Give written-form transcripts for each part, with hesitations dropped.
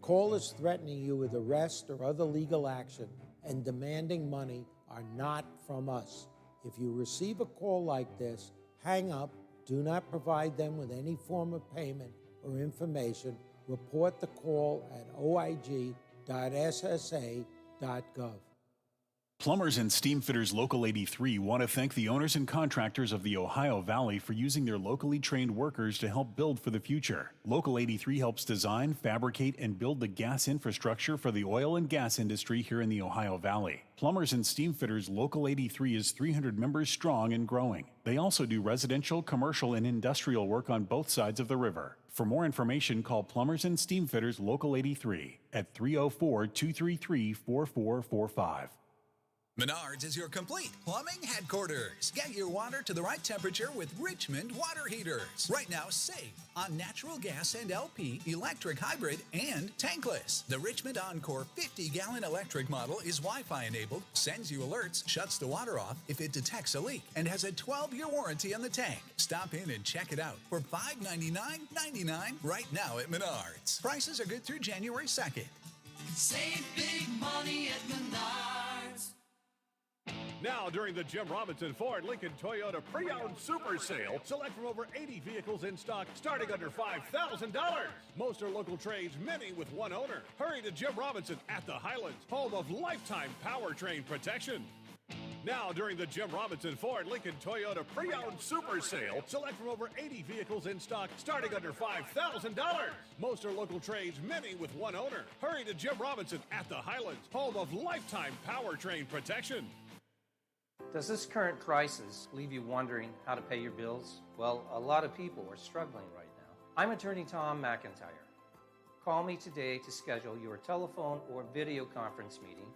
Callers threatening you with arrest or other legal action and demanding money are not from us. If you receive a call like this, hang up, do not provide them with any form of payment or information. Report the call at oig.ssa.gov. Plumbers and Steam Fitters Local 83 want to thank the owners and contractors of the Ohio Valley for using their locally trained workers to help build for the future. Local 83 helps design, fabricate, and build the gas infrastructure for the oil and gas industry here in the Ohio Valley. Plumbers and Steam Fitters Local 83 is 300 members strong and growing. They also do residential, commercial, and industrial work on both sides of the river. For more information, call Plumbers and Steam Fitters Local 83 at 304-233-4445. Menards is your complete plumbing headquarters. Get your water to the right temperature with Richmond water heaters. Right now, save on natural gas and LP, electric hybrid, and tankless. The Richmond Encore 50-gallon electric model is Wi-Fi enabled, sends you alerts, shuts the water off if it detects a leak, and has a 12-year warranty on the tank. Stop in and check it out for $599.99 right now at Menards. Prices are good through January 2nd. Save big money at Menards. Now, during the Jim Robinson Ford Lincoln Toyota Pre-Owned Super Sale, select from over 80 vehicles in stock starting under $5,000. Most are local trades, many with one owner. Hurry to Jim Robinson at the Highlands, home of lifetime powertrain protection. Now, during the Jim Robinson Ford Lincoln Toyota Pre-Owned Super Sale, select from over 80 vehicles in stock starting under $5,000. Most are local trades, many with one owner. Hurry to Jim Robinson at the Highlands, home of lifetime powertrain protection. Does this current crisis leave you wondering how to pay your bills? Well, a lot of people are struggling right now. I'm attorney Tom McIntyre. Call me today to schedule your telephone or video conference meeting,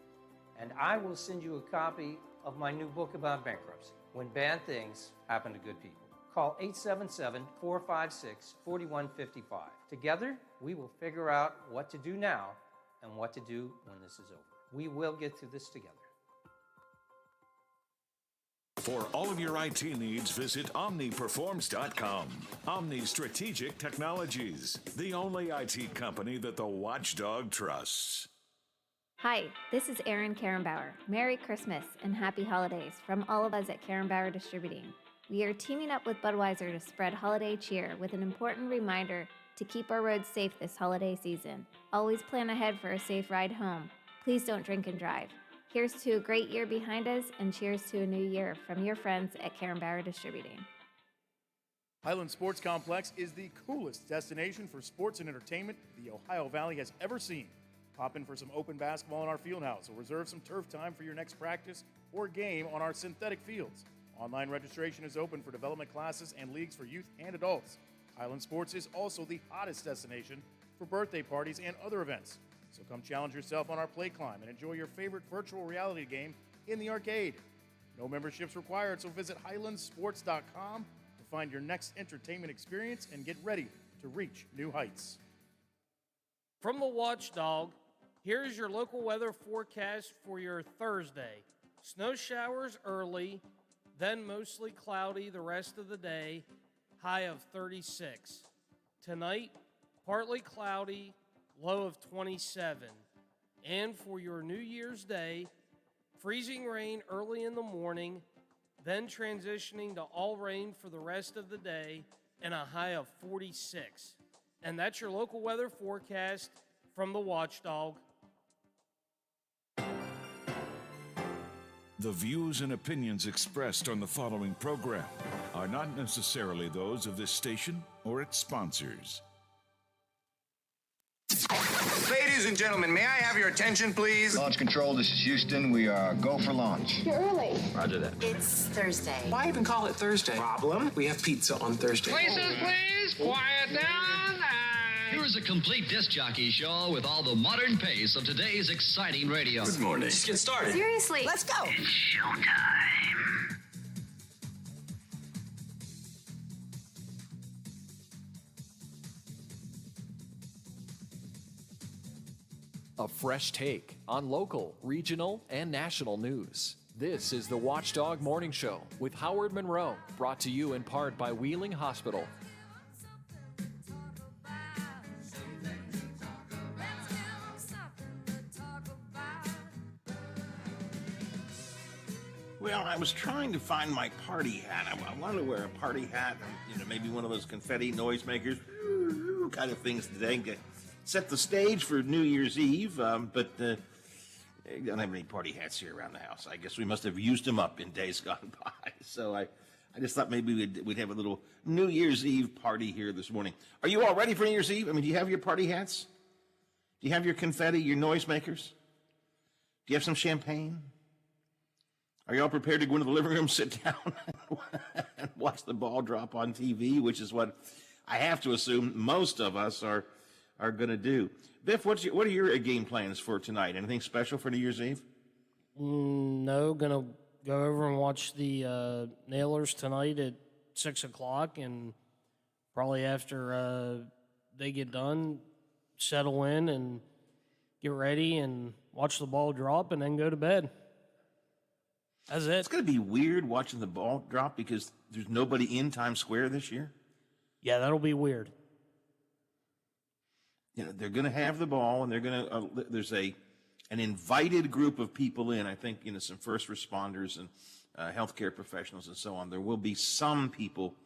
and I will send you a copy of my new book about bankruptcy, When Bad Things Happen to Good People. Call 877-456-4155. Together, we will figure out what to do now and what to do when this is over. We will get through this together. For all of your IT needs, visit OmniPerforms.com. Omni Strategic Technologies, the only IT company that the watchdog trusts. Hi, this is Erin Karenbauer. Merry Christmas and Happy Holidays from all of us at Karenbauer Distributing. We are teaming up with Budweiser to spread holiday cheer with an important reminder to keep our roads safe this holiday season. Always plan ahead for a safe ride home. Please don't drink and drive. Here's to a great year behind us, and cheers to a new year from your friends at Karenbauer Distributing. Highland Sports Complex is the coolest destination for sports and entertainment the Ohio Valley has ever seen. Pop in for some open basketball in our field house, or reserve some turf time for your next practice or game on our synthetic fields. Online registration is open for development classes and leagues for youth and adults. Highland Sports is also the hottest destination for birthday parties and other events. So come challenge yourself on our play climb and enjoy your favorite virtual reality game in the arcade. No memberships required, so visit highlandsports.com to find your next entertainment experience and get ready to reach new heights. From the Watchdog, here's your local weather forecast for your Thursday. Snow showers early, then mostly cloudy the rest of the day, high of 36. Tonight, partly cloudy, low of 27. And for your New Year's Day, freezing rain early in the morning, then transitioning to all rain for the rest of the day, and a high of 46. And that's your local weather forecast from the Watchdog. The views and opinions expressed on the following program are not necessarily those of this station or its sponsors. Ladies and gentlemen, may I have your attention, please? Launch Control, this is Houston. We are go for launch. You're early. Roger that. It's Thursday. Why even call it Thursday? Problem? We have pizza on Thursday. Places, please. Quiet down. Here is a complete disc jockey show with all the modern pace of today's exciting radio. Good morning. Just get started. Seriously, let's go. It's showtime. A fresh take on local, regional, and national news. This is the Watchdog Morning Show with Howard Monroe, brought to you in part by Wheeling Hospital. Well, I was trying to find my party hat. I wanted to wear a party hat, maybe one of those confetti noisemakers kind of things today. Set the stage for New Year's Eve, but I don't have any party hats here around the house. I guess we must have used them up in days gone by. So I just thought maybe we'd have a little New Year's Eve party here this morning. Are you all ready for New Year's Eve? I mean, do you have your party hats? Do you have your confetti, your noisemakers? Do you have some champagne? Are you all prepared to go into the living room, sit down, and watch the ball drop on TV, which is what I have to assume most of us are going to do. Biff, what are your game plans for tonight? Anything special for New Year's Eve? No, gonna go over and watch the Nailers tonight at 6 o'clock, and probably after they get done, settle in and get ready and watch the ball drop, and then go to bed. That's it. It's going to be weird watching the ball drop because there's nobody in Times Square this year. Yeah, that'll be weird. They're going to have the ball, and they're going to. There's an invited group of people in. I think some first responders and healthcare professionals and so on. There will be some people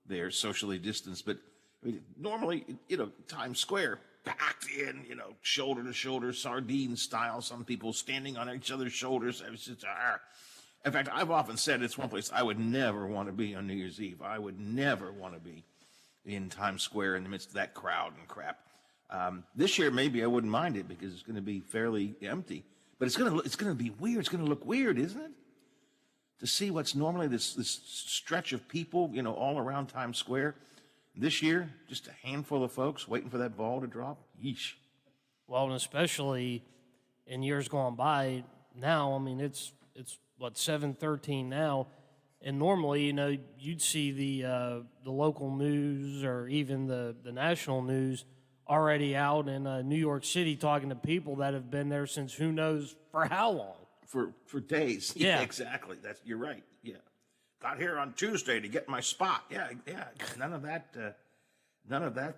there, socially distanced, but normally, Times Square packed in, shoulder to shoulder, sardine style. Some people standing on each other's shoulders. It's just, in fact, I've often said it's one place I would never want to be on New Year's Eve. I would never want to be in Times Square in the midst of that crowd and crap. This year, maybe I wouldn't mind it because it's going to be fairly empty. But it's going to be weird. It's going to look weird, isn't it? To see what's normally this stretch of people, all around Times Square. This year, just a handful of folks waiting for that ball to drop. Yeesh. Well, and especially in years gone by, now, I mean, it's 7:13 now, and normally, you'd see the local news or even the national news already out in New York City talking to people that have been there since who knows for how long. For days. Yeah. Exactly. You're right. Yeah. Got here on Tuesday to get my spot. Yeah. None of that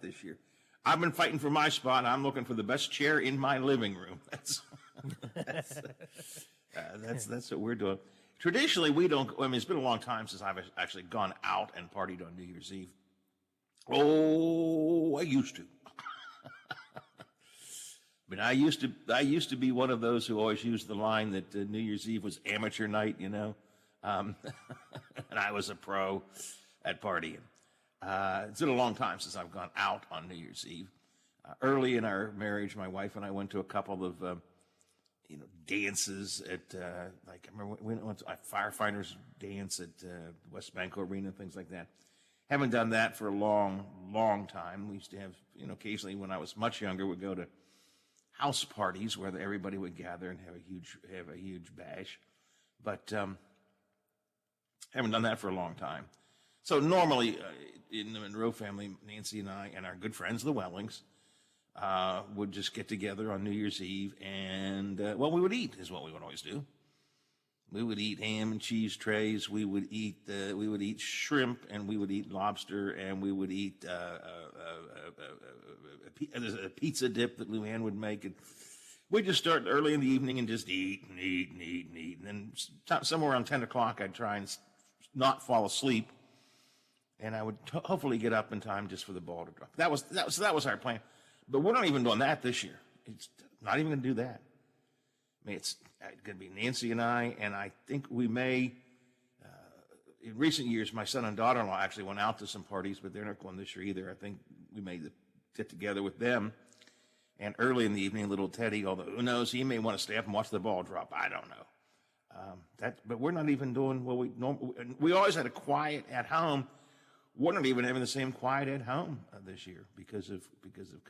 this year. I've been fighting for my spot, and I'm looking for the best chair in my living room. That's what we're doing. Traditionally, we don't. I mean, it's been a long time since I've actually gone out and partied on New Year's Eve. Oh, I used to. But I used to be one of those who always used the line that New Year's Eve was amateur night, and I was a pro at partying. It's been a long time since I've gone out on New Year's Eve. Early in our marriage, my wife and I went to a couple of dances at I remember we went to a firefighters dance at West Banco Arena, things like that. Haven't done that for a long time. We used to have, occasionally when I was much younger, we'd go to house parties where everybody would gather and have a huge bash. But haven't done that for a long time. So normally in the Monroe family, Nancy and I and our good friends, the Wellings, would just get together on New Year's Eve and, we would eat is what we would always do. We would eat ham and cheese trays. We would eat shrimp, and we would eat lobster, and we would eat a pizza dip that Luann would make. And we'd just start early in the evening and just eat and eat and eat and eat. And then somewhere around 10 o'clock, I'd try and not fall asleep, and I would hopefully get up in time just for the ball to drop. That was our plan. But we're not even doing that this year. It's not even going to do that. I mean, it's going to be Nancy and I think we may, in recent years, my son and daughter-in-law actually went out to some parties, but they're not going this year either. I think we may get together with them. And early in the evening, little Teddy, although who knows, he may want to stay up and watch the ball drop. I don't know. But we're not even doing what we normally. We always had a quiet at home. We're not even having the same quiet at home this year because of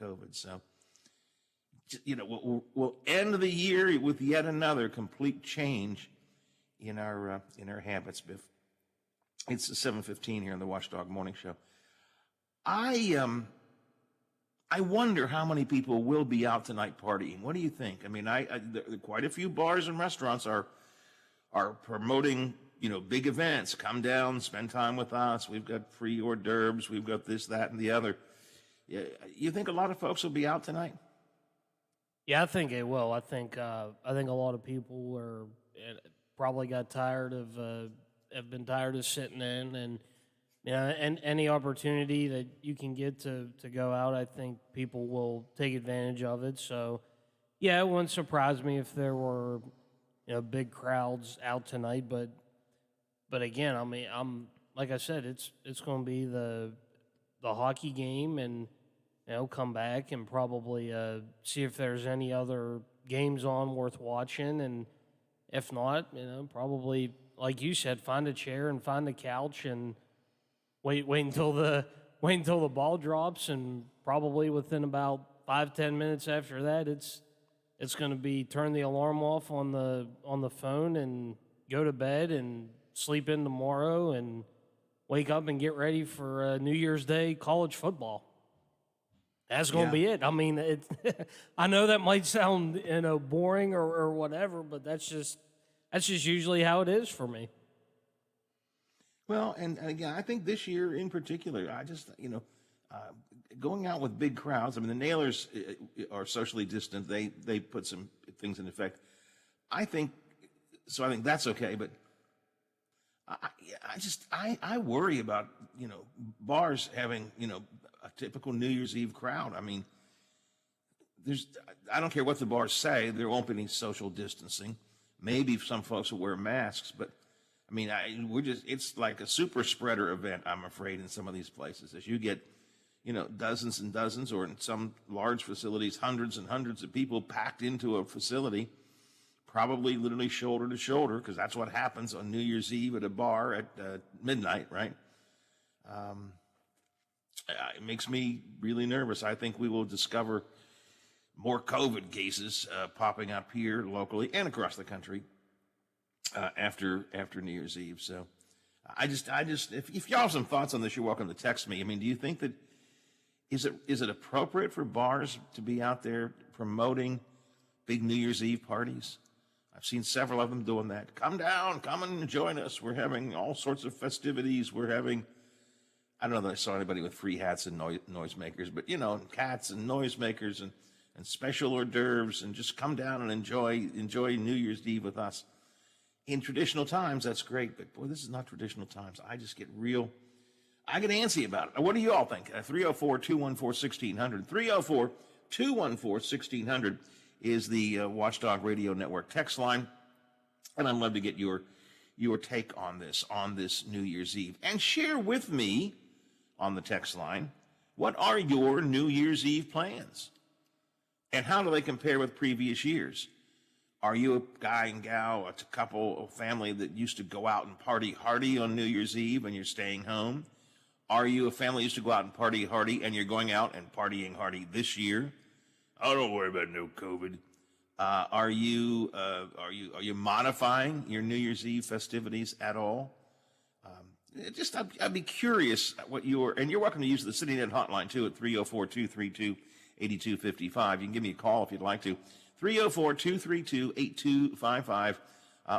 COVID. So, we'll end the year with yet another complete change in our habits, Biff. It's 7:15 here on the Watchdog Morning Show. I wonder how many people will be out tonight partying. What do you think? I mean, quite a few bars and restaurants are promoting, big events. Come down, spend time with us. We've got free hors d'oeuvres. We've got this, that, and the other. You think a lot of folks will be out tonight? Yeah, I think it will. I think a lot of people are. probably got tired of have been tired of sitting in, and and any opportunity that you can get to go out, I think people will take advantage of it. So yeah, it wouldn't surprise me if there were big crowds out tonight, but again, I mean, I'm like I said, it's going to be the hockey game, and come back and probably see if there's any other games on worth watching, and if not, probably like you said, find a chair and find a couch and wait until the ball drops, and probably within about 5-10 minutes after that, it's going to be turn the alarm off on the phone and go to bed and sleep in tomorrow and wake up and get ready for New Year's Day college football. That's going to be it. I mean, I know that might sound boring or whatever, but that's just usually how it is for me. Well, and again, I think this year in particular, I just, going out with big crowds, I mean, the Nailers are socially distant. They put some things in effect. I think that's okay, but I worry about, bars having, a typical New Year's Eve crowd. I mean, I don't care what the bars say, there won't be any social distancing. Maybe some folks will wear masks, but I mean, it's like a super spreader event, I'm afraid, in some of these places. As you get, dozens and dozens, or in some large facilities, hundreds and hundreds of people packed into a facility, probably literally shoulder to shoulder, because that's what happens on New Year's Eve at a bar at midnight, right? It makes me really nervous. I think we will discover more COVID cases popping up here locally and across the country after New Year's Eve. So I just if y'all have some thoughts on this, you're welcome to text me. I mean, do you think that is it appropriate for bars to be out there promoting big New Year's Eve parties? I've seen several of them doing that. Come down, come and join us. We're having all sorts of festivities. We're having, I don't know that I saw anybody with free hats and noisemakers, but cats and noisemakers and special hors d'oeuvres, and just come down and enjoy New Year's Eve with us. In traditional times, that's great, but boy, this is not traditional times. I just get I get antsy about it. What do you all think? 304-214-1600. 304-214-1600 is the Watchdog Radio Network text line, and I'd love to get your take on this New Year's Eve. And share with me on the text line, what are your New Year's Eve plans? And how do they compare with previous years? Are you a guy and gal, a couple, a family that used to go out and party hardy on New Year's Eve and you're staying home? Are you a family that used to go out and party hardy and you're going out and partying hardy this year? Oh, don't worry about no COVID. Are you modifying your New Year's Eve festivities at all? I'd be curious what and you're welcome to use the CityNet hotline too at 304-232-8255. You can give me a call if you'd like to. 304-232-8255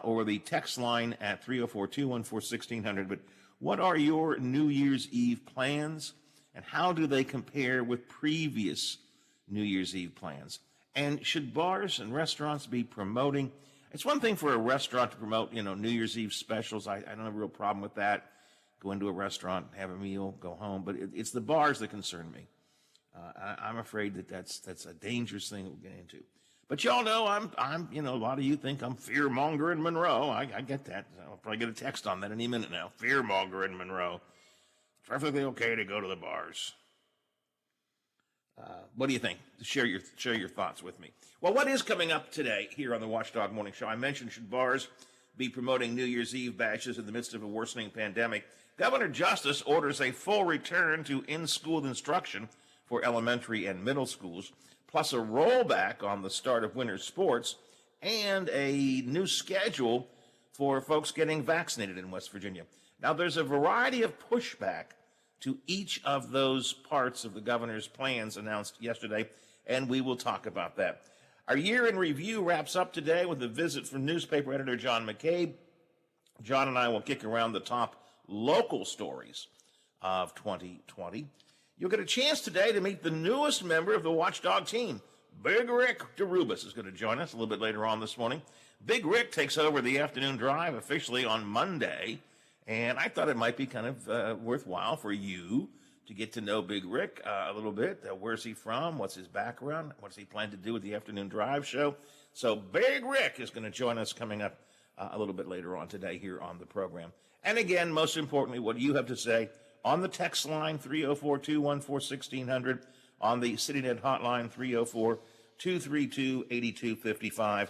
or the text line at 304-214-1600. But what are your New Year's Eve plans, and how do they compare with previous New Year's Eve plans? And should bars and restaurants be promoting? It's one thing for a restaurant to promote, New Year's Eve specials. I don't have a real problem with that. Go into a restaurant, have a meal, go home. But it's the bars that concern me. I'm afraid that's a dangerous thing we'll get into. But y'all know I'm a lot of you think I'm fear-monger in Monroe. I get that. I'll probably get a text on that any minute now. Fear-monger in Monroe. It's perfectly okay to go to the bars. What do you think? Share your thoughts with me. Well, what is coming up today here on the Watchdog Morning Show? I mentioned, should bars be promoting New Year's Eve bashes in the midst of a worsening pandemic? Governor Justice orders a full return to in-school instruction for elementary and middle schools, plus a rollback on the start of winter sports, and a new schedule for folks getting vaccinated in West Virginia. Now, there's a variety of pushback to each of those parts of the governor's plans announced yesterday, and we will talk about that. Our year in review wraps up today with a visit from newspaper editor John McCabe. John and I will kick around the top local stories of 2020. You'll get a chance today to meet the newest member of the Watchdog team. Big Rick DeRubis is going to join us a little bit later on this morning. Big Rick takes over the afternoon drive officially on Monday, and I thought it might be kind of worthwhile for you to get to know Big Rick a little bit. Where's he from? What's his background? What's he plan to do with the afternoon drive show? So Big Rick is going to join us coming up a little bit later on today here on the program. And again, most importantly, what do you have to say on the text line 304-214-1600, on the CityNet hotline 304-232-8255.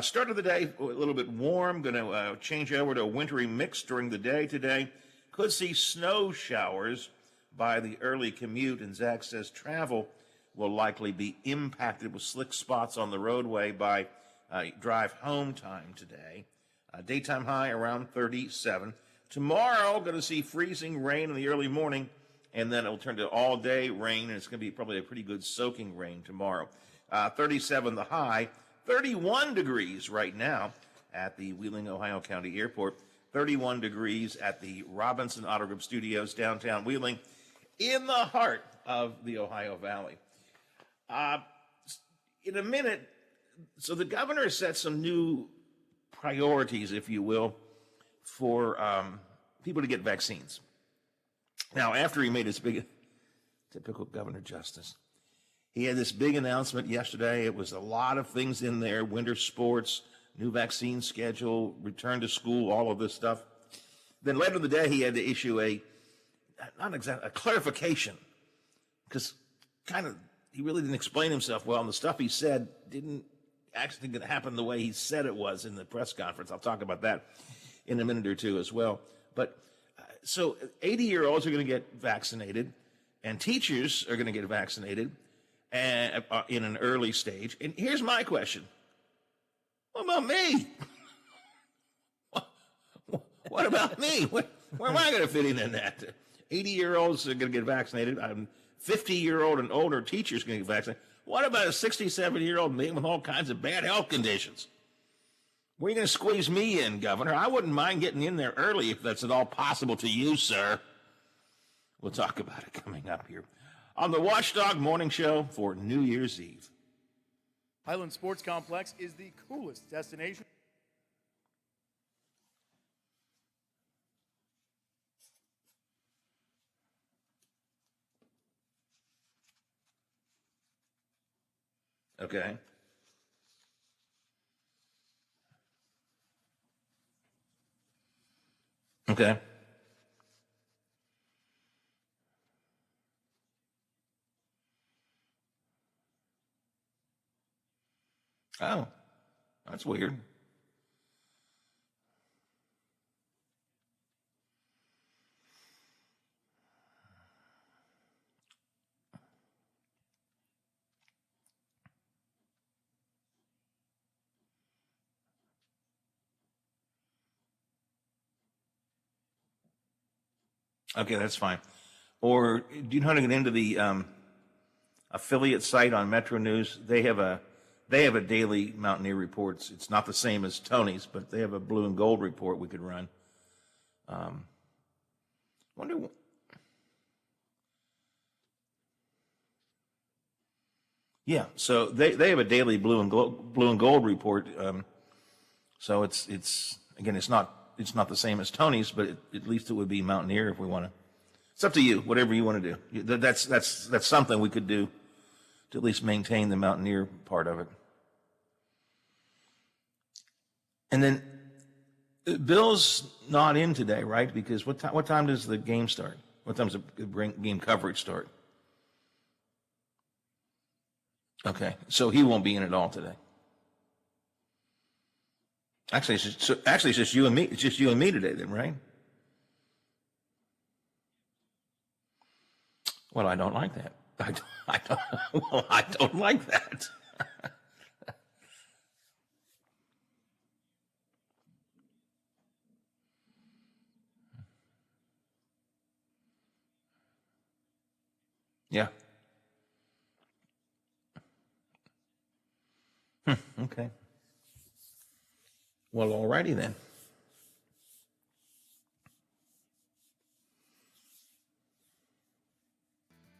Start of the day a little bit warm. Going to change over to a wintry mix during the day today. Could see snow showers by the early commute, and Zach says travel will likely be impacted with slick spots on the roadway by drive home time today. Daytime high around 37. Tomorrow, going to see freezing rain in the early morning, and then it'll turn to all-day rain, and it's going to be probably a pretty good soaking rain tomorrow. 37 the high, 31 degrees right now at the Wheeling, Ohio County Airport, 31 degrees at the Robinson Auto Group Studios, downtown Wheeling, in the heart of the Ohio Valley. In a minute, so the governor set some new priorities, if you will, for people to get vaccines. Now, after he made his big, typical Governor Justice, he had this big announcement yesterday. It was a lot of things in there: winter sports, new vaccine schedule, return to school, all of this stuff. Then later in the day, he had to issue a clarification, because he really didn't explain himself well, and the stuff he said didn't actually happen the way he said it was in the press conference. I'll talk about that in a minute or two as well. But so 80-year-olds are going to get vaccinated, and teachers are going to get vaccinated and, in an early stage. And here's my question. What about me? What about me? Where am I going to fit in that? 80-year-olds are going to get vaccinated. 50-year-old and older teachers are going to get vaccinated. What about a 67-year-old man with all kinds of bad health conditions? Where are you going to squeeze me in, Governor? I wouldn't mind getting in there early if that's at all possible to you, sir. We'll talk about it coming up here on the Watchdog Morning Show for New Year's Eve. Highland Sports Complex is the coolest destination. Okay. Okay. Oh, that's weird. Okay, that's fine. Or do you know how to get into the affiliate site on Metro News? They have a daily Mountaineer reports. It's not the same as Tony's, but they have a blue and gold report we could run. Wonder. Yeah, so they have a daily blue and gold report. So it's again, it's not the same as Tony's, but at least it would be Mountaineer if we want to. It's up to you, whatever you want to do. That's something we could do to at least maintain the Mountaineer part of it. And then Bill's not in today, right? Because what time does the game start? What time does the game coverage start? Okay, so he won't be in at all today. Actually, it's just you and me. It's just you and me today, then, right? Well, I don't like that. I don't like that. Yeah. Okay. Well, alrighty then.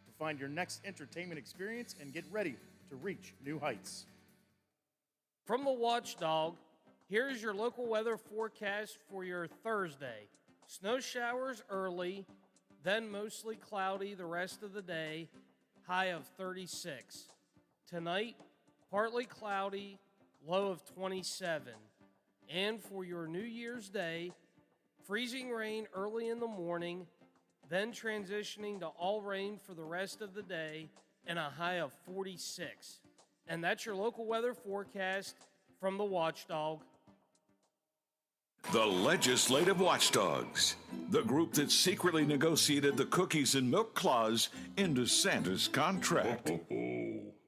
To find your next entertainment experience and get ready to reach new heights. From the Watchdog, Here's your local weather forecast for your Thursday. Snow showers early, then mostly cloudy the rest of the day, high of 36. Tonight, partly cloudy, low of 27. And for your New Year's Day, freezing rain early in the morning, then transitioning to all rain for the rest of the day, and a high of 46. And that's your local weather forecast from the Watchdog. The Legislative Watchdogs, the group that secretly negotiated the cookies and milk clause into Santa's contract.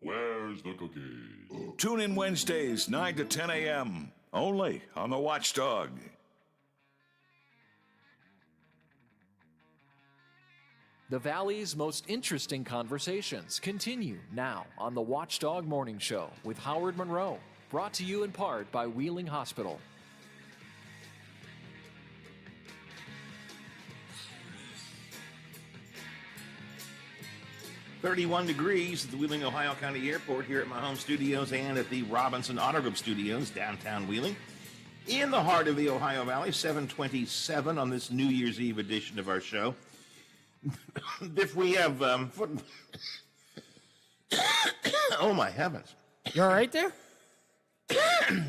Where's the cookie? Tune in Wednesdays, 9 to 10 a.m., only on the Watchdog. The Valley's most interesting conversations continue now on the Watchdog Morning Show with Howard Monroe, brought to you in part by Wheeling Hospital. 31 degrees at the Wheeling, Ohio County Airport, here at my home studios and at the Robinson Auto Group Studios, downtown Wheeling. In the heart of the Ohio Valley, 7:27 on this New Year's Eve edition of our show. If we have oh my heavens. You all right there?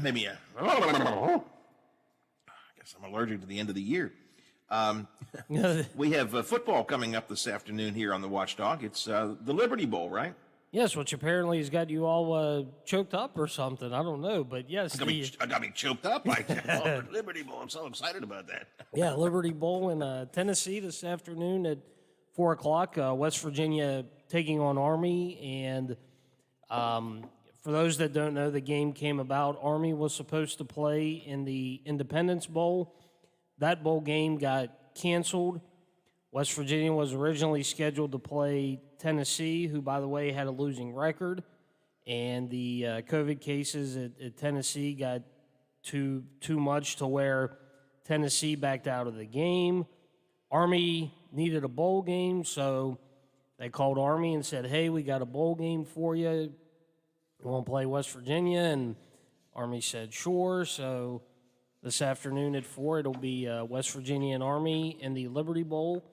Maybe I guess I'm allergic to the end of the year. We have football coming up this afternoon here on the Watchdog. It's the Liberty Bowl, right? Yes, which apparently has got you all choked up or something. I don't know, but yes. I got me choked up like that. Oh, Liberty Bowl. I'm so excited about that. Yeah, Liberty Bowl in Tennessee this afternoon at 4 o'clock. West Virginia taking on Army. And for those that don't know, the game came about. Army was supposed to play in the Independence Bowl. That bowl game got canceled. West Virginia was originally scheduled to play Tennessee, who, by the way, had a losing record. And the COVID cases at Tennessee got too much to where Tennessee backed out of the game. Army needed a bowl game, so they called Army and said, hey, we got a bowl game for you. You want to play West Virginia? And Army said, sure. So this afternoon at 4, it'll be West Virginia and Army in the Liberty Bowl.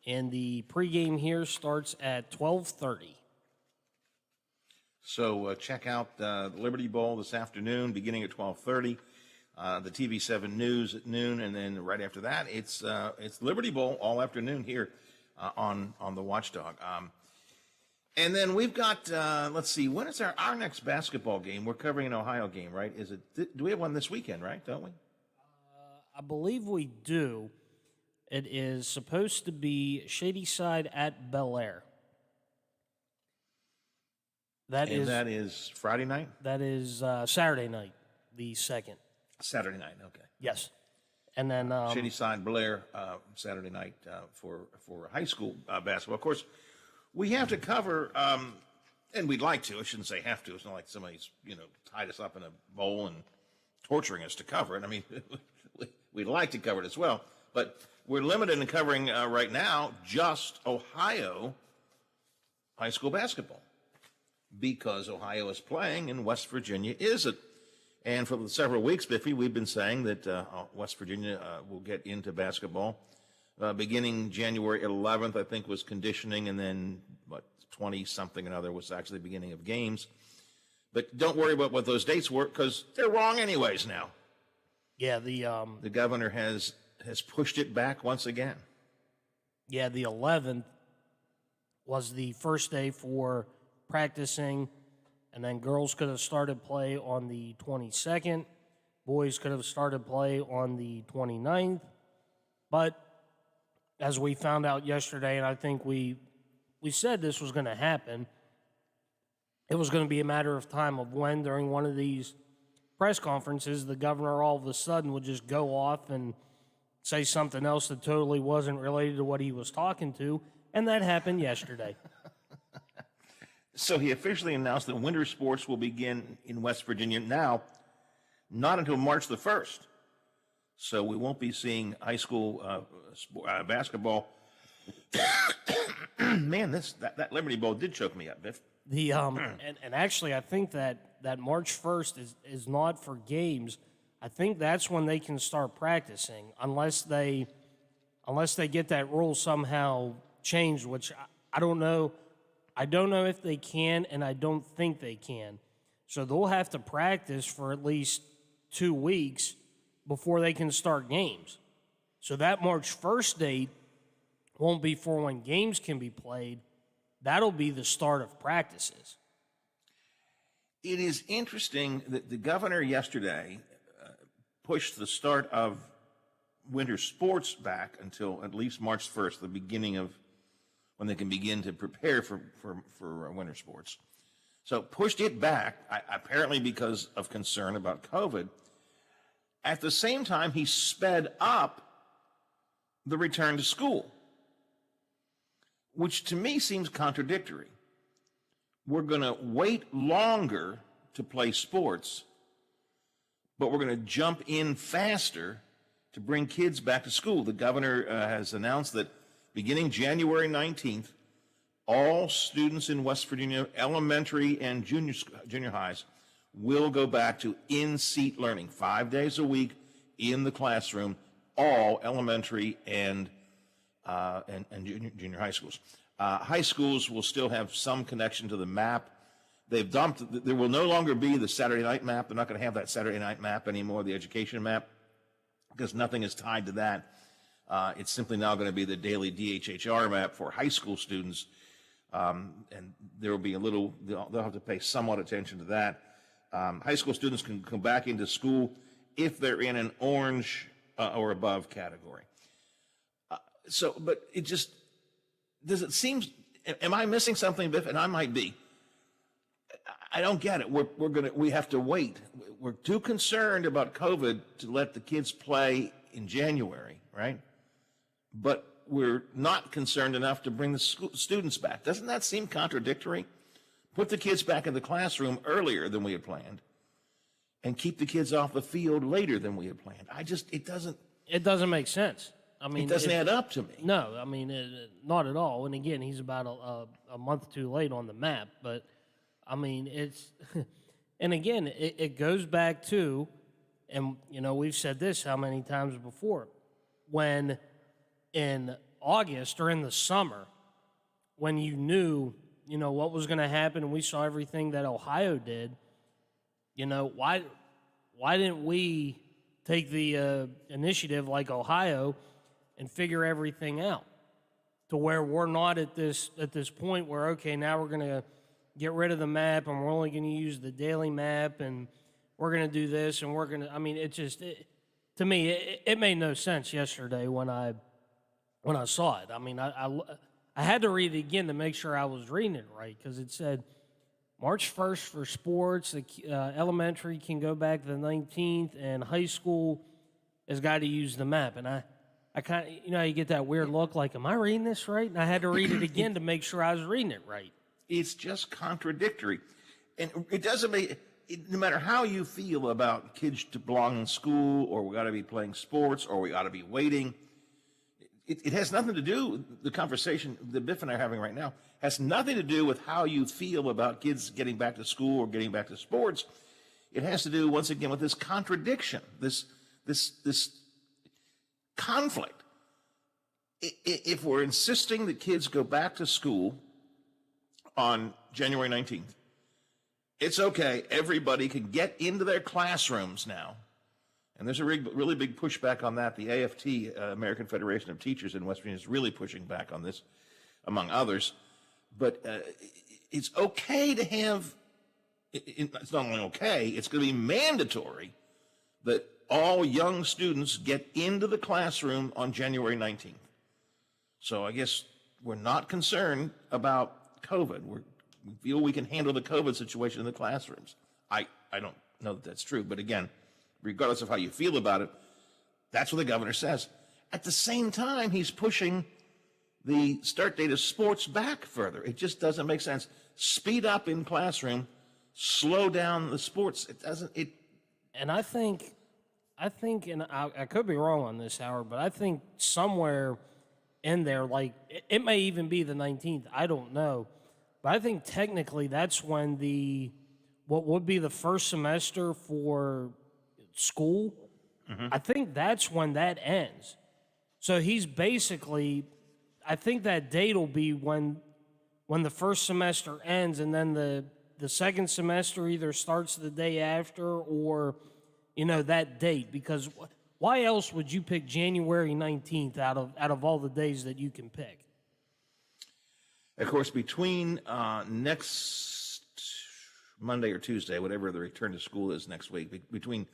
And the pregame here starts at 12:30. So check out the Liberty Bowl this afternoon, beginning at 12:30. The TV7 News at noon, and then right after that, it's Liberty Bowl all afternoon here on the Watchdog. And then we've got let's see, when is our next basketball game? We're covering an Ohio game, right? Do we have one this weekend, right? Don't we? I believe we do. It is supposed to be Shadyside at Bel Air. That is Friday night? That is Saturday night, the 2nd. Saturday night, okay. Yes. And then Shadyside, Bel Air, Saturday night for high school basketball. Of course, we have to cover, and we'd like to. I shouldn't say have to. It's not like somebody's tied us up in a bowl and torturing us to cover it. I mean, we'd like to cover it as well, but we're limited in covering right now just Ohio high school basketball because Ohio is playing and West Virginia isn't. And for several weeks, Biffy, we've been saying that West Virginia will get into basketball. Beginning January 11th, I think, was conditioning, and then, 20-something another was actually the beginning of games. But don't worry about what those dates were, because they're wrong anyways now. Yeah, the governor has pushed it back once again. Yeah, the 11th was the first day for practicing, and then girls could have started play on the 22nd. Boys could have started play on the 29th. But as we found out yesterday, and I think we said this was going to happen, it was going to be a matter of time of when during one of these press conferences the governor all of a sudden would just go off and say something else that totally wasn't related to what he was talking to, and that happened yesterday. So he officially announced that winter sports will begin in West Virginia now, not until March the 1st. So we won't be seeing high school basketball. Man, that Liberty Bowl did choke me up, Biff. And actually, I think that March 1st is not for games. I think that's when they can start practicing, unless they get that rule somehow changed, which I don't know. I don't know if they can, and I don't think they can. So they'll have to practice for at least 2 weeks before they can start games. So that March 1st date won't be for when games can be played. That'll be the start of practices. It is interesting that the governor yesterday pushed the start of winter sports back until at least March 1st, the beginning of when they can begin to prepare for winter sports. So pushed it back, apparently because of concern about COVID. At the same time, he sped up the return to school, which to me seems contradictory. We're going to wait longer to play sports, but we're going to jump in faster to bring kids back to school. The governor has announced that beginning January 19th, all students in West Virginia, elementary and junior highs, will go back to in-seat learning, 5 days a week in the classroom, all elementary and junior high schools. High schools will still have some connection to the map. They've dumped, there will no longer be the Saturday night map. They're not going to have that Saturday night map anymore, the education map, because nothing is tied to that. It's simply now going to be the daily DHHR map for high school students. And there will be they'll have to pay somewhat attention to that. High school students can come back into school if they're in an orange or above category. But it just, does it seem, am I missing something, Biff? And I might be. I don't get it. We have to wait. We're too concerned about COVID to let the kids play in January, right? But we're not concerned enough to bring the students back. Doesn't that seem contradictory? Put the kids back in the classroom earlier than we had planned and keep the kids off the field later than we had planned. It doesn't make sense. I mean, it doesn't add up to me. No, I mean, not at all. And again, he's about a month too late on the map. But, I mean, it's – and again, it goes back to – and, we've said this how many times before. When in August or in the summer, when you knew, what was going to happen and we saw everything that Ohio did, why didn't we take the initiative like Ohio and figure everything out to where we're not at this point where, okay, now we're going to get rid of the map and we're only going to use the daily map and we're going to do this and we're going to, I mean, to me, it made no sense yesterday when I saw it. I mean, I had to read it again to make sure I was reading it right, because it said March 1st for sports, elementary can go back to the 19th, and high school has got to use the map. And I kind of, you get that weird look like, am I reading this right? And I had to read it again to make sure I was reading it right. It's just contradictory. And it doesn't make, no matter how you feel about kids to belong in school, or we got to be playing sports, or we got to be waiting, it has nothing to do, the conversation that Biff and I are having right now, has nothing to do with how you feel about kids getting back to school or getting back to sports. It has to do, once again, with this contradiction, this conflict. If we're insisting that kids go back to school on January 19th, it's okay, everybody can get into their classrooms now. And there's a really big pushback on that. The AFT, American Federation of Teachers in West Virginia, is really pushing back on this, among others. But it's okay to have, it's not only okay, it's going to be mandatory that all young students get into the classroom on January 19th. So I guess we're not concerned about COVID. We feel we can handle the COVID situation in the classrooms. I don't know that that's true, but again, regardless of how you feel about it, that's what the governor says. At the same time, he's pushing the start date of sports back further. It just doesn't make sense. Speed up in classroom, slow down the sports. It doesn't. And I think, and I could be wrong on this, Howard, but I think somewhere in there, like it may even be the 19th. I don't know, but I think technically that's when what would be the first semester for school, I think that's when that ends. So he's basically, I think that date will be when the first semester ends, and then the second semester either starts the day after or, that date. Because why else would you pick January 19th out of all the days that you can pick? Of course, between next Monday or Tuesday, whatever the return to school is next week, between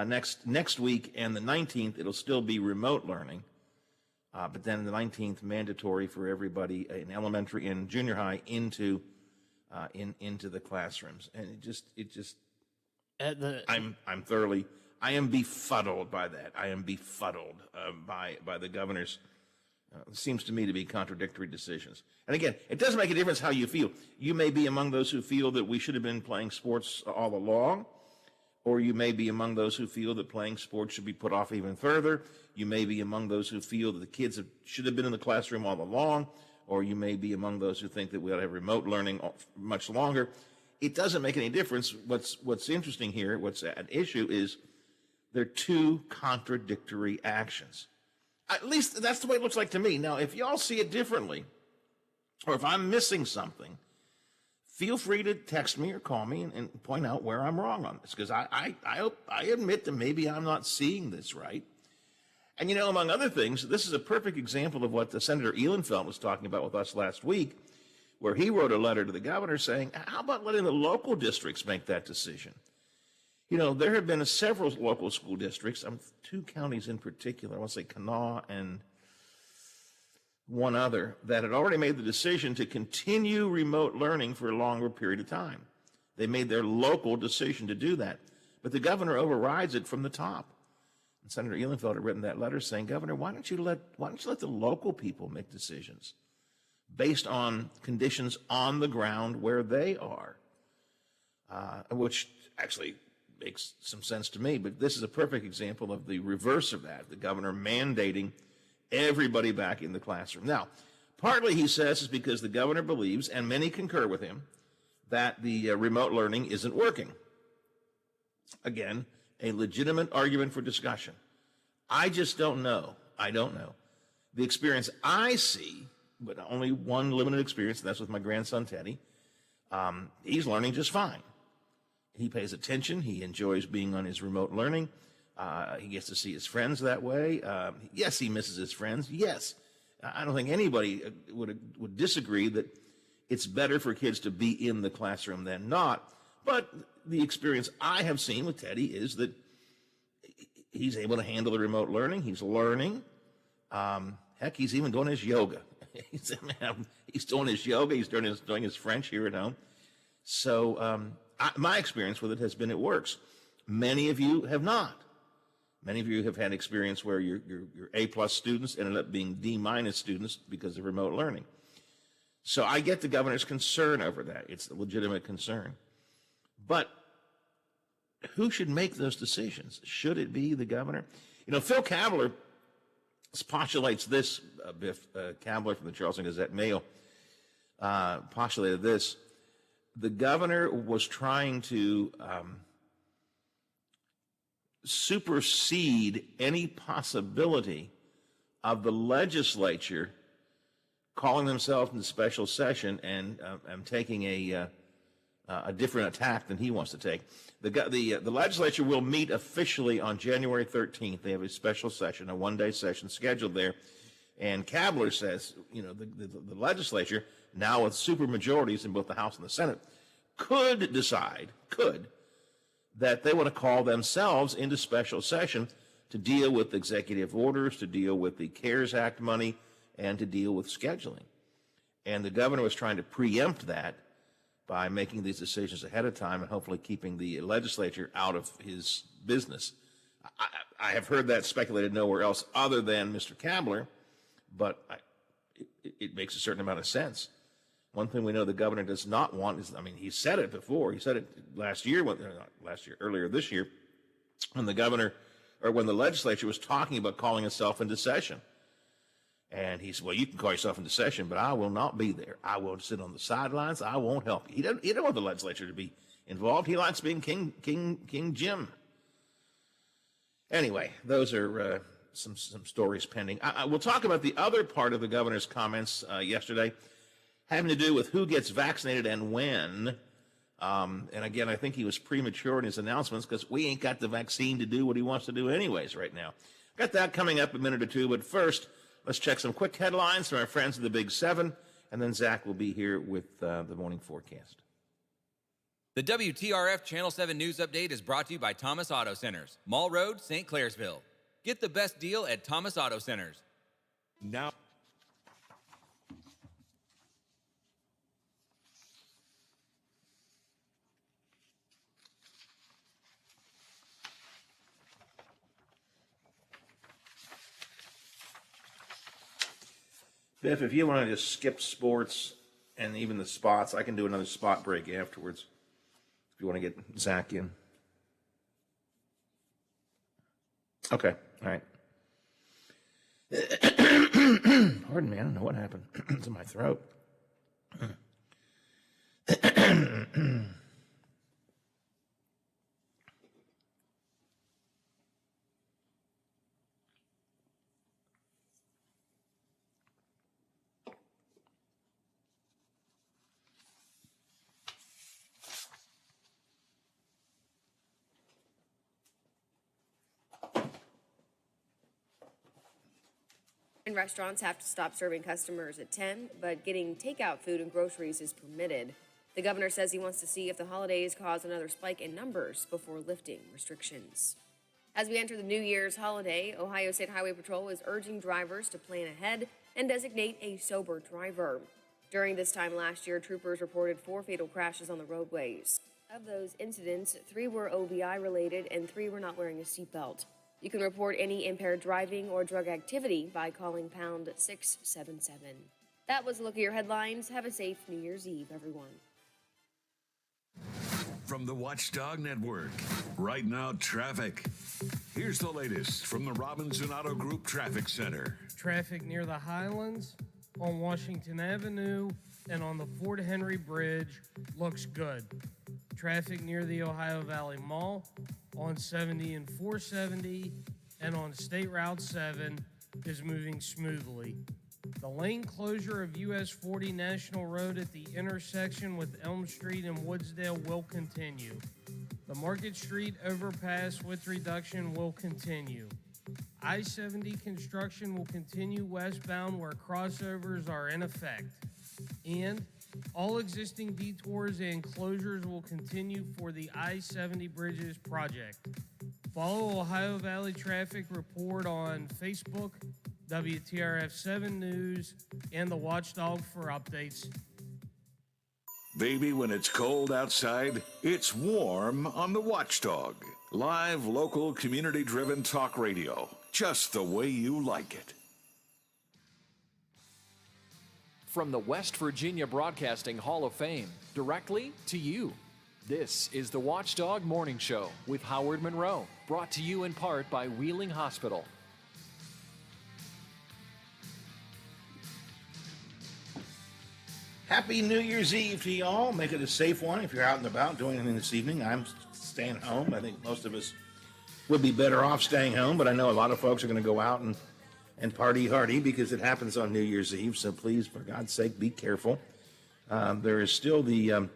next week and the 19th, it'll still be remote learning. But then the 19th, mandatory for everybody in elementary and junior high into the classrooms. And I am befuddled by that. I am befuddled by the governor's, seems to me to be contradictory decisions. And again, it doesn't make a difference how you feel. You may be among those who feel that we should have been playing sports all along, or you may be among those who feel that playing sports should be put off even further. You may be among those who feel that the kids should have been in the classroom all along, or you may be among those who think that we ought to have remote learning much longer. It doesn't make any difference. What's interesting here, what's at issue is they're two contradictory actions. At least that's the way it looks like to me. Now, if y'all see it differently, or if I'm missing something, feel free to text me or call me and point out where I'm wrong on this, because I admit that maybe I'm not seeing this right. And, among other things, this is a perfect example of what the Senator Ehlenfeld was talking about with us last week, where he wrote a letter to the governor saying, how about letting the local districts make that decision? There have been several local school districts, two counties in particular, I want to say Kanawha and one other, that had already made the decision to continue remote learning for a longer period of time. They made their local decision to do that. But the governor overrides it from the top. And Senator Ehlenfeld had written that letter saying, Governor, why don't you let the local people make decisions based on conditions on the ground where they are, which actually makes some sense to me. But this is a perfect example of the reverse of that, the governor mandating everybody back in the classroom. Now, partly, he says, is because the governor believes, and many concur with him, that the remote learning isn't working. Again, a legitimate argument for discussion. I just don't know. I don't know. The experience I see, but only one limited experience, and that's with my grandson, Teddy, he's learning just fine. He pays attention. He enjoys being on his remote learning. He gets to see his friends that way. Yes, he misses his friends. Yes. I don't think anybody would disagree that it's better for kids to be in the classroom than not. But the experience I have seen with Teddy is that he's able to handle the remote learning. He's learning. Heck, he's even doing his yoga. He's doing his yoga. He's doing his French here at home. So my experience with it has been it works. Many of you have not. Many of you have had experience where your A+ students ended up being D- students because of remote learning. So I get the governor's concern over that. It's a legitimate concern. But who should make those decisions? Should it be the governor? Phil Cavler postulates this, Biff Cavler from the Charleston Gazette-Mail postulated this. The governor was trying to supersede any possibility of the legislature calling themselves into special session and taking a different attack than he wants to take. The legislature will meet officially on January 13th. They have a special session, a one-day session scheduled there. And Cavler says, the legislature, now with super majorities in both the House and the Senate, could decide that they want to call themselves into special session to deal with executive orders, to deal with the CARES Act money, and to deal with scheduling. And the governor was trying to preempt that by making these decisions ahead of time and hopefully keeping the legislature out of his business. I have heard that speculated nowhere else other than Mr. Cavler, but it makes a certain amount of sense. One thing we know the governor does not want is, he said it before. He said it earlier this year, when the legislature was talking about calling itself into session. And he said, well, you can call yourself into session, but I will not be there. I will sit on the sidelines. I won't help you. He doesn't want the legislature to be involved. He likes being King Jim. Anyway, those are some stories pending. We'll talk about the other part of the governor's comments yesterday, having to do with who gets vaccinated and when. And again, I think he was premature in his announcements because we ain't got the vaccine to do what he wants to do anyways right now. Got that coming up in a minute or two, but first, let's check some quick headlines from our friends of the Big Seven, and then Zach will be here with the morning forecast. The WTRF Channel 7 News Update is brought to you by Thomas Auto Centers, Mall Road, St. Clairsville. Get the best deal at Thomas Auto Centers. Now, Biff, if you want to just skip sports and even the spots, I can do another spot break afterwards if you want to get Zach in. Okay, all right. Pardon me, I don't know what happened to my throat. And restaurants have to stop serving customers at 10, but getting takeout food and groceries is permitted. The governor says he wants to see if the holidays cause another spike in numbers before lifting restrictions. As we enter the New Year's holiday, Ohio State Highway Patrol is urging drivers to plan ahead and designate a sober driver. During this time last year, troopers reported 4 fatal crashes on the roadways. Of those incidents, 3 were OVI related and 3 were not wearing a seatbelt. You can report any impaired driving or drug activity by calling pound 677. That was a look at your headlines. Have a safe New Year's Eve, everyone. from the Watchdog Network, right now traffic. Here's the latest from the Robinson Auto Group Traffic Center. Traffic near the Highlands, on Washington Avenue, and on the Fort Henry Bridge looks good. Traffic near the Ohio Valley Mall, on 70 and 470, and on State Route 7 is moving smoothly. The lane closure of US 40 National Road at the intersection with Elm Street and Woodsdale will continue. The Market Street overpass width reduction will continue. I-70 construction will continue westbound where crossovers are in effect. And all existing detours and closures will continue for the I-70 Bridges project. Follow Ohio Valley Traffic Report on Facebook, WTRF 7 News, and the Watchdog for updates. Baby, when it's cold outside, it's warm on the Watchdog. Live, local, community-driven talk radio. Just the way you like it. From the West Virginia Broadcasting Hall of Fame, directly to you. This is the Watchdog Morning Show with Howard Monroe, brought to you in part by Wheeling Hospital. Happy New Year's Eve to y'all. Make it a safe one if you're out and about doing anything this evening. I'm staying home. I think most of us would be better off staying home, but I know a lot of folks are going to go out and party hardy because it happens on New Year's Eve. So please, for God's sake, be careful. There is still the, what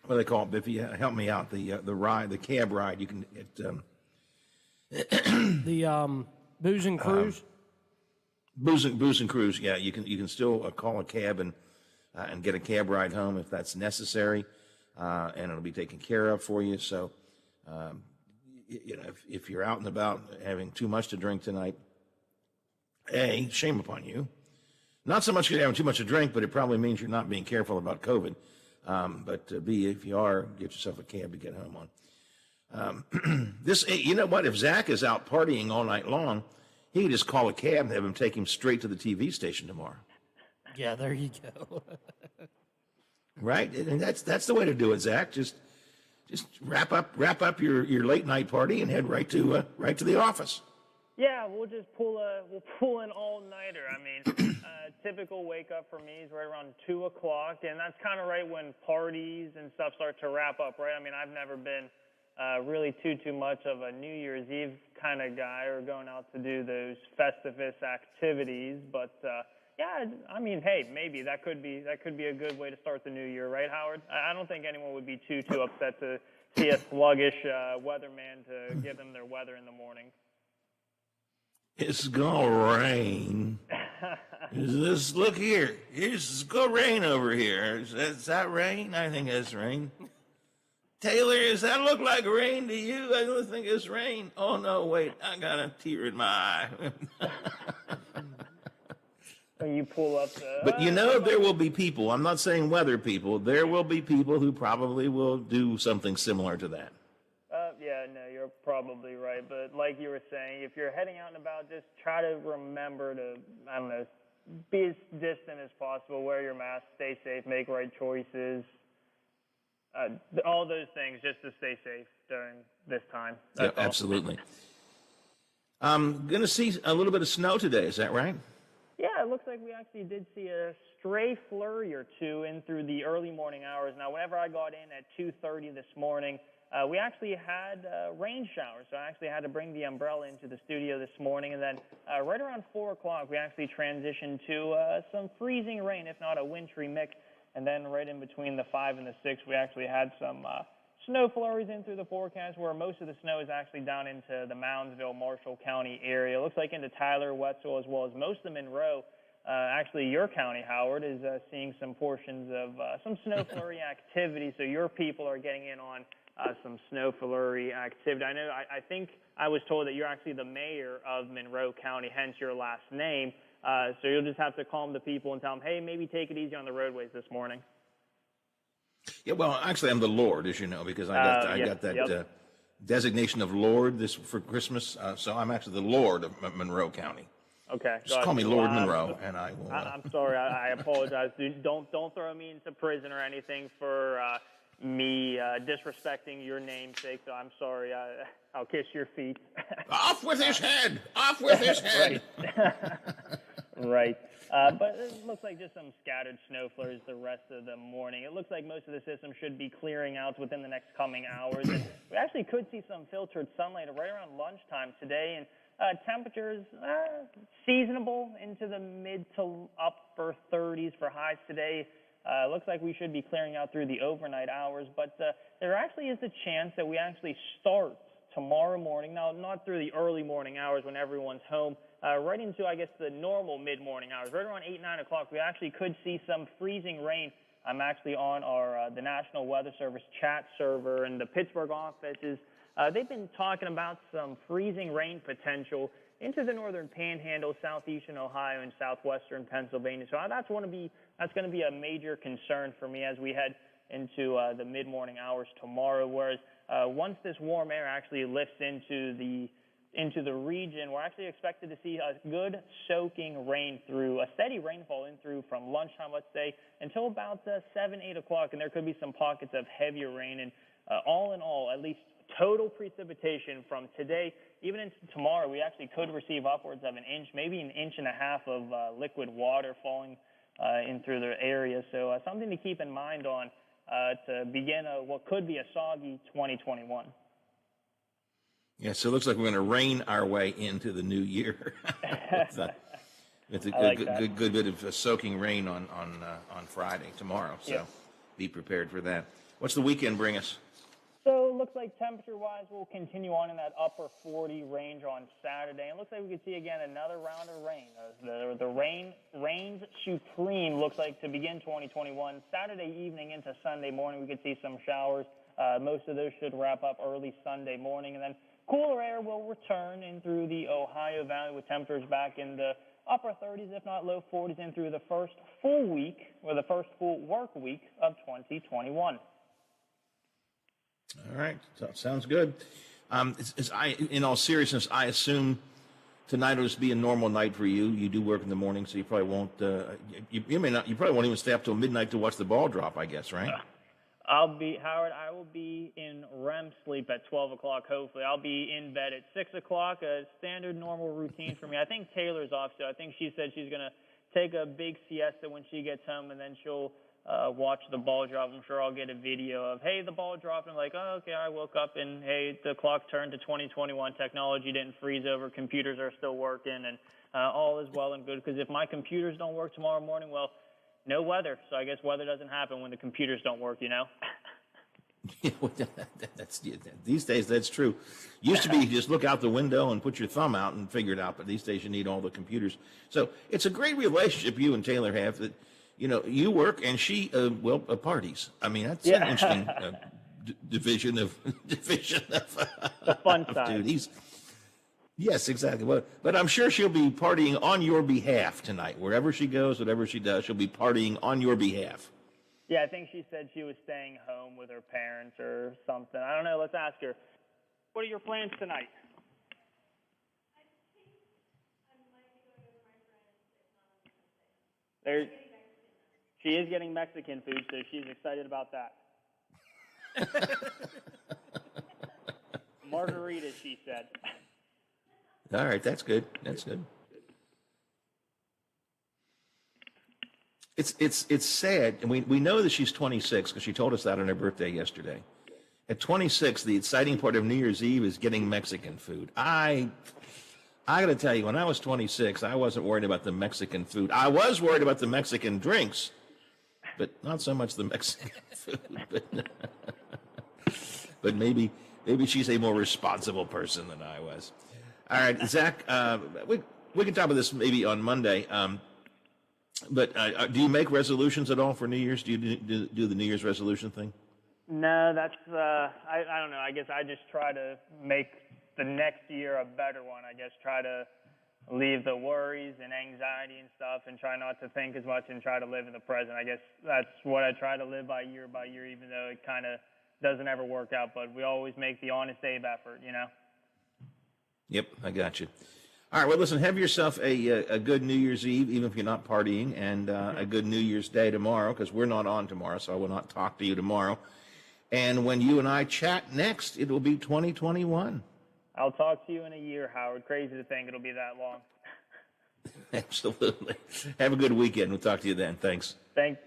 do they call it, Biffy? Help me out. The ride, the cab ride. You can get The Booze and Cruise? Booze and Cruise, yeah. You can still call a cab and get a cab ride home if that's necessary, and it'll be taken care of for you. So, if you're out and about having too much to drink tonight, A, shame upon you. Not so much because you're having too much to drink, but it probably means you're not being careful about COVID. But B, if you are, get yourself a cab to get home on. You know what? If Zach is out partying all night long, he can just call a cab and have him take him straight to the TV station tomorrow. Yeah, there you go. Right? And that's the way to do it, Zach. Just wrap up your late night party and head right to the office. Yeah, we'll just pull an all-nighter. I mean, typical wake up for me is right around 2 o'clock, and that's kind of right when parties and stuff start to wrap up, right? I mean, I've never been really too much of a New Year's Eve kind of guy or going out to do those Festivus activities. But yeah, I mean, hey, maybe that could be a good way to start the new year, right, Howard? I don't think anyone would be too upset to see a sluggish weatherman to give them their weather in the morning. It's gonna rain. Look here. It's gonna rain over here. Is that rain? I think that's rain. Taylor, does that look like rain to you? I don't think it's rain. Oh, no, wait. I got a tear in my eye. When you pull up the... But you know, there will be people, I'm not saying weather people, there will be people who probably will do something similar to that. Yeah, no, you're probably right. But like you were saying, if you're heading out and about, just try to remember to, I don't know, be as distant as possible, wear your mask, stay safe, make right choices. All those things just to stay safe during this time. Yeah, absolutely. I'm going to see a little bit of snow today. Is that right? Yeah, it looks like we actually did see a stray flurry or two in through the early morning hours. Now, whenever I got in at 2:30 this morning, we actually had rain showers, so I actually had to bring the umbrella into the studio this morning. And then right around 4 o'clock, we actually transitioned to some freezing rain, if not a wintry mix. And then right in between the 5 and the 6, we actually had some snow flurries in through the forecast, where most of the snow is actually down into the Moundsville, Marshall County area. It looks like into Tyler, Wetzel, as well as most of Monroe. Actually, your county, Howard, is seeing some portions of some snow flurry activity, so your people are getting in on some snow flurry activity. I know. I think I was told that you're actually the mayor of Monroe County, hence your last name. So you'll just have to calm the people and tell them, hey, maybe take it easy on the roadways this morning. Yeah, well, actually, I'm the Lord, as you know, because I got that designation of Lord for Christmas. So I'm actually the Lord of Monroe County. Okay. Just call me Lord Monroe, and I will. I'm sorry. I apologize. Don't throw me into prison or anything for me disrespecting your namesake. So I'm sorry. I'll kiss your feet. Off with his head! Off with his head! Right. But it looks like just some scattered snow flurries the rest of the morning. It looks like most of the system should be clearing out within the next coming hours. And we actually could see some filtered sunlight right around lunchtime today. And temperatures seasonable into the mid to upper 30s for highs today. Looks like we should be clearing out through the overnight hours. But there actually is a chance that we actually start tomorrow morning. Now, not through the early morning hours when everyone's home. Right into, I guess, the normal mid-morning hours. Right around 8, 9 o'clock, we actually could see some freezing rain. I'm actually on our the National Weather Service chat server, and the Pittsburgh offices. They've been talking about some freezing rain potential into the northern panhandle, southeastern Ohio, and southwestern Pennsylvania. So that's going to be a major concern for me as we head into the mid-morning hours tomorrow. Whereas once this warm air actually lifts into the region, we're actually expected to see a good soaking rain through, a steady rainfall in through from lunchtime, let's say, until about 7, 8 o'clock, and there could be some pockets of heavier rain. And all in all, at least total precipitation from today, even into tomorrow, we actually could receive upwards of an inch, maybe an inch and a half of liquid water falling in through the area. So something to keep in mind on to begin what could be a soggy 2021. Yeah, so it looks like we're going to rain our way into the new year. It's a good bit of soaking rain on Friday, tomorrow. So be prepared for that. What's the weekend bring us? So it looks like temperature-wise, we'll continue on in that upper 40 range on Saturday. It looks like we could see again another round of rain. The rain reigns supreme. Looks like to begin 2021 Saturday evening into Sunday morning, we could see some showers. Most of those should wrap up early Sunday morning, and then cooler air will return in through the Ohio Valley with temperatures back in the upper 30s, if not low 40s, in through the first full week or the first full work week of 2021. All right, sounds good. In all seriousness, I assume tonight will just be a normal night for you. You do work in the morning, so you probably won't. You probably won't even stay up till midnight to watch the ball drop, I guess, right? I will be in REM sleep at 12 o'clock, hopefully. I'll be in bed at 6 o'clock, a standard normal routine for me. I think Taylor's off, so I think she said she's going to take a big siesta when she gets home, and then she'll watch the ball drop. I'm sure I'll get a video of, hey, the ball dropped. And I'm like, oh, okay, I woke up and, hey, the clock turned to 2021. Technology didn't freeze over. Computers are still working, and all is well and good. Because if my computers don't work tomorrow morning, well, no weather. So I guess weather doesn't happen when the computers don't work, you know? These days, that's true. Used to be you just look out the window and put your thumb out and figure it out, but these days you need all the computers. So it's a great relationship you and Taylor have that, you work and she, parties. I mean, that's an interesting division of the fun side. Duties. Yes, exactly. But I'm sure she'll be partying on your behalf tonight. Wherever she goes, whatever she does, she'll be partying on your behalf. Yeah, I think she said she was staying home with her parents or something. I don't know. Let's ask her. What are your plans tonight? She is getting Mexican food, so she's excited about that. Margaritas, she said. All right, that's good. That's good. It's sad, and we know that she's 26 because she told us that on her birthday yesterday. At 26, the exciting part of New Year's Eve is getting Mexican food. I got to tell you, when I was 26, I wasn't worried about the Mexican food. I was worried about the Mexican drinks, but not so much the Mexican food. But maybe she's a more responsible person than I was. All right, Zach, we can talk about this maybe on Monday. But do you make resolutions at all for New Year's? Do you do the New Year's resolution thing? No, that's, I don't know. I guess I just try to make the next year a better one. I guess try to leave the worries and anxiety and stuff and try not to think as much and try to live in the present. I guess that's what I try to live by year, even though it kind of doesn't ever work out. But we always make the honest Abe effort, Yep, I got you. All right, well, listen, have yourself a good New Year's Eve, even if you're not partying, and a good New Year's Day tomorrow, because we're not on tomorrow, so I will not talk to you tomorrow. And when you and I chat next, it will be 2021. I'll talk to you in a year, Howard. Crazy to think it'll be that long. Absolutely. Have a good weekend. We'll talk to you then. Thanks. Thanks,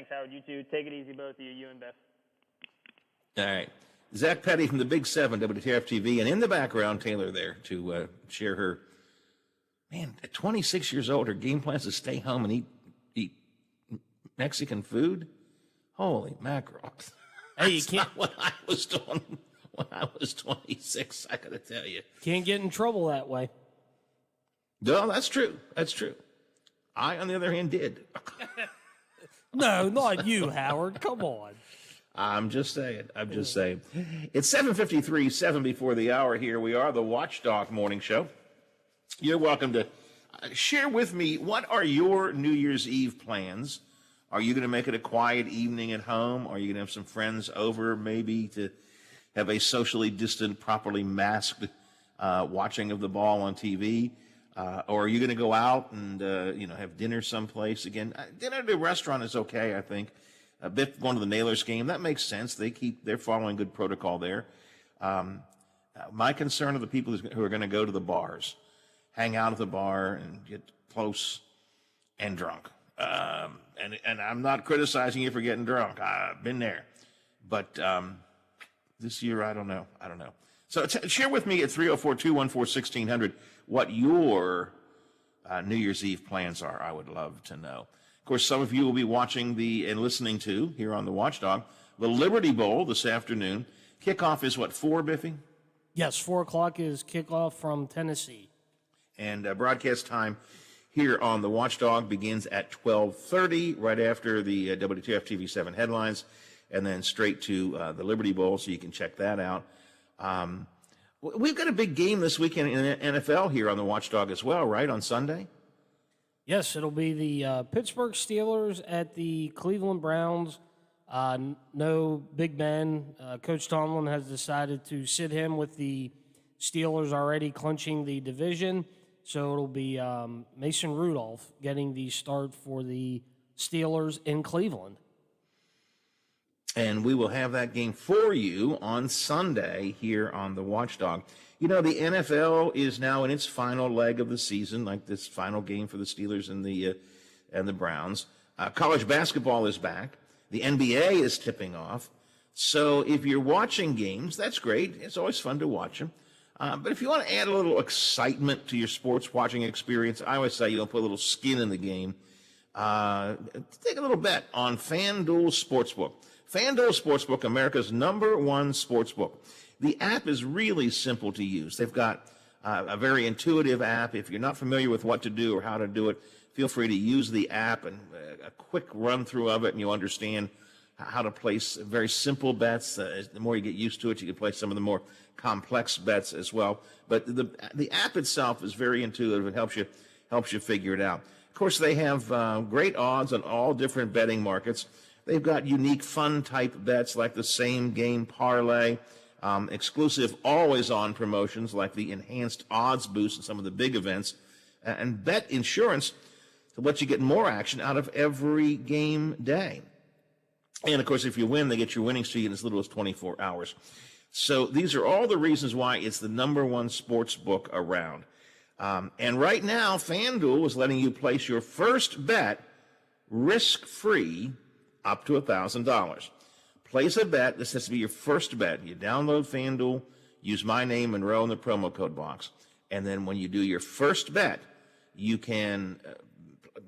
Howard. You too. Take it easy, both of you and Beth. All right. Zach Petty from the Big 7, WTF TV, and in the background, Taylor there to share her. Man, at 26 years old, her game plan is to stay home and eat Mexican food? Holy mackerel. Hey, you can't. Not what I was doing when I was 26, I got to tell you. Can't get in trouble that way. No, that's true. That's true. I, on the other hand, did. No, not you, Howard. Come on. I'm just saying. It's 7:53, 7 before the hour here. We are the Watchdog Morning Show. You're welcome to share with me, what are your New Year's Eve plans? Are you going to make it a quiet evening at home? Are you going to have some friends over maybe to have a socially distant, properly masked watching of the ball on TV? Or are you going to go out and, have dinner someplace? Again, dinner at a restaurant is okay, I think. A bit going to the Nailers game, that makes sense. They're following good protocol there. My concern are the people who are going to go to the bars, hang out at the bar and get close and drunk. And I'm not criticizing you for getting drunk. I've been there. But this year, I don't know. So share with me at 304-214-1600 what your New Year's Eve plans are. I would love to know. Of course, some of you will be watching and listening to, here on the Watchdog, the Liberty Bowl this afternoon. Kickoff is what, 4, Biffy? Yes, 4 o'clock is kickoff from Tennessee. And broadcast time here on the Watchdog begins at 12:30, right after the WTF TV 7 headlines, and then straight to the Liberty Bowl, so you can check that out. We've got a big game this weekend in the NFL here on the Watchdog as well, right, on Sunday? Yes, it'll be the Pittsburgh Steelers at the Cleveland Browns. No Big Ben. Coach Tomlin has decided to sit him with the Steelers already clinching the division. So it'll be Mason Rudolph getting the start for the Steelers in Cleveland. And we will have that game for you on Sunday here on the Watchdog. You know, the NFL is now in its final leg of the season, like this final game for the Steelers and the Browns. College basketball is back. The NBA is tipping off. So if you're watching games, that's great. It's always fun to watch them. But if you want to add a little excitement to your sports watching experience, I always say, put a little skin in the game. Take a little bet on FanDuel Sportsbook. FanDuel Sportsbook, America's #1 sportsbook. The app is really simple to use. They've got a very intuitive app. If you're not familiar with what to do or how to do it, feel free to use the app and a quick run through of it, and you'll understand how to place very simple bets. The more you get used to it, you can place some of the more complex bets as well. But the app itself is very intuitive and helps you figure it out. Of course, they have great odds on all different betting markets. They've got unique fun type bets like the same game parlay, exclusive always-on promotions like the enhanced odds boost in some of the big events, and bet insurance to let you get more action out of every game day. And, of course, if you win, they get your winnings to you in as little as 24 hours. So these are all the reasons why it's the #1 sports book around. And right now, FanDuel is letting you place your first bet risk-free up to $1,000. Place a bet. This has to be your first bet. You download FanDuel, use my name, Monroe, in the promo code box. And then when you do your first bet, you can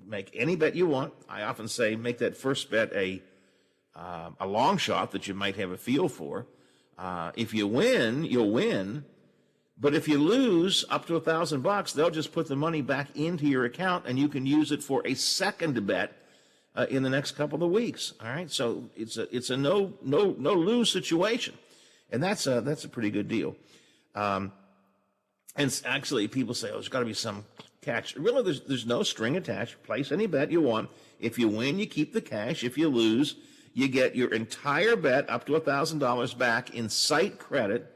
make any bet you want. I often say make that first bet a long shot that you might have a feel for. If you win, you'll win. But if you lose up to $1,000, they'll just put the money back into your account, and you can use it for a second bet in the next couple of weeks. All right, so it's a no lose situation, and that's a pretty good deal. And actually, people say, "Oh, there's got to be some catch." Really, there's no string attached. Place any bet you want. If you win, you keep the cash. If you lose, you get your entire bet up to $1,000 back in site credit,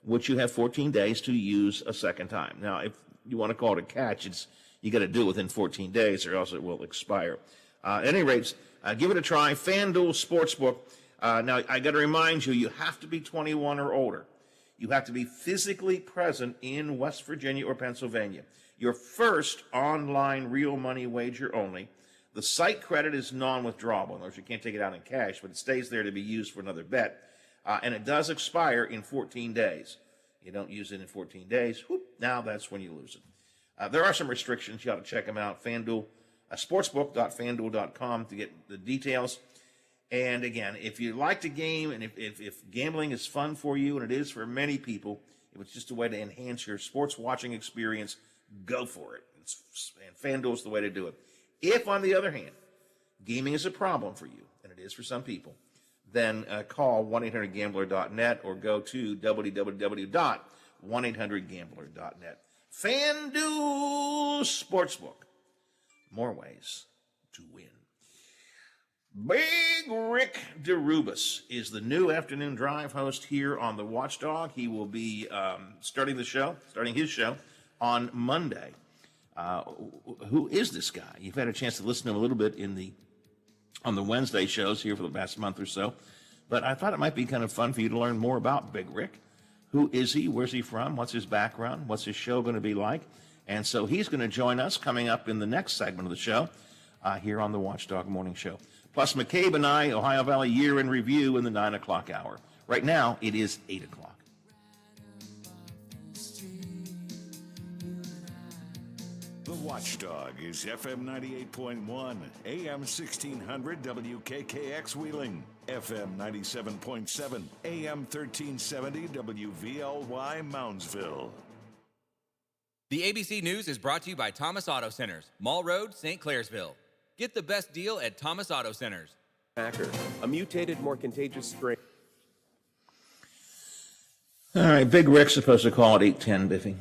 which you have 14 days to use a second time. Now, if you want to call it a catch, you got to do it within 14 days or else it will expire. At any rate, give it a try. FanDuel Sportsbook. Now, I got to remind you, you have to be 21 or older. You have to be physically present in West Virginia or Pennsylvania. Your first online real money wager only. The site credit is non-withdrawable. In other words, you can't take it out in cash, but it stays there to be used for another bet. And it does expire in 14 days. You don't use it in 14 days, now that's when you lose it. There are some restrictions. You ought to check them out. FanDuel, sportsbook.fanduel.com to get the details. And again, if you like the game and if gambling is fun for you, and it is for many people, if it's just a way to enhance your sports watching experience, go for it. And FanDuel's the way to do it. If, on the other hand, gaming is a problem for you, and it is for some people, then call 1-800-GAMBLER.net or go to www.1800gambler.net. FanDuel Sportsbook. More ways to win. Big Rick DeRubis is the new afternoon drive host here on the Watchdog. He will be starting his show on Monday. Who is this guy? You've had a chance to listen to him a little bit on the Wednesday shows here for the past month or so. But I thought it might be kind of fun for you to learn more about Big Rick. Who is he? Where's he from? What's his background? What's his show going to be like? And so he's going to join us coming up in the next segment of the show here on the Watchdog Morning Show. Plus, McCabe and I, Ohio Valley Year in Review in the 9 o'clock hour. Right now, it is 8 o'clock. The Watchdog is FM 98.1, AM 1600 WKKX Wheeling, FM 97.7, AM 1370 WVLY Moundsville. The ABC News is brought to you by Thomas Auto Centers, Mall Road, St. Clairsville. Get the best deal at Thomas Auto Centers. A mutated, more contagious strain. All right, Big Rick's supposed to call at 8:10, Biffy.